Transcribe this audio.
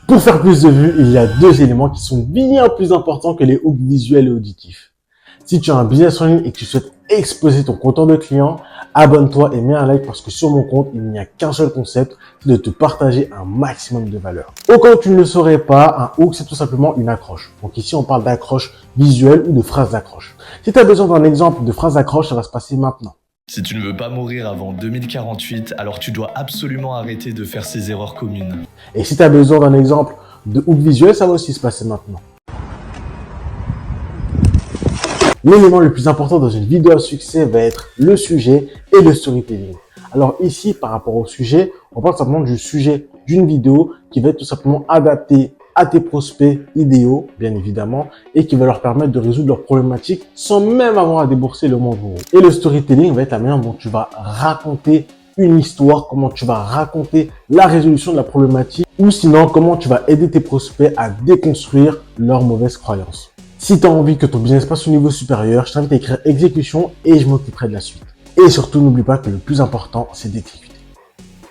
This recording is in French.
Pour faire plus de vues, il y a deux éléments qui sont bien plus importants que les hooks visuels et auditifs. Si tu as un business en ligne et que tu souhaites exploser ton compteur de clients, abonne-toi et mets un like parce que sur mon compte, il n'y a qu'un seul concept, c'est de te partager un maximum de valeur. Au cas où tu ne le saurais pas, un hook, c'est tout simplement une accroche. Donc ici, on parle d'accroche visuelle ou de phrase d'accroche. Si tu as besoin d'un exemple de phrase d'accroche, ça va se passer maintenant. Si tu ne veux pas mourir avant 2048, alors tu dois absolument arrêter de faire ces erreurs communes. Et si tu as besoin d'un exemple de hook visuel, ça va aussi se passer maintenant. L'élément le plus important dans une vidéo à succès va être le sujet et le storytelling. Alors ici, par rapport au sujet, on parle simplement du sujet d'une vidéo qui va être tout simplement adapté à tes prospects idéaux, bien évidemment, et qui va leur permettre de résoudre leurs problématiques sans même avoir à débourser le moindre euro. Et le storytelling va être la manière dont tu vas raconter une histoire, comment tu vas raconter la résolution de la problématique, ou sinon comment tu vas aider tes prospects à déconstruire leurs mauvaises croyances. Si tu as envie que ton business passe au niveau supérieur, je t'invite à écrire exécution et je m'occuperai de la suite. Et surtout, n'oublie pas que le plus important, c'est d'exécuter.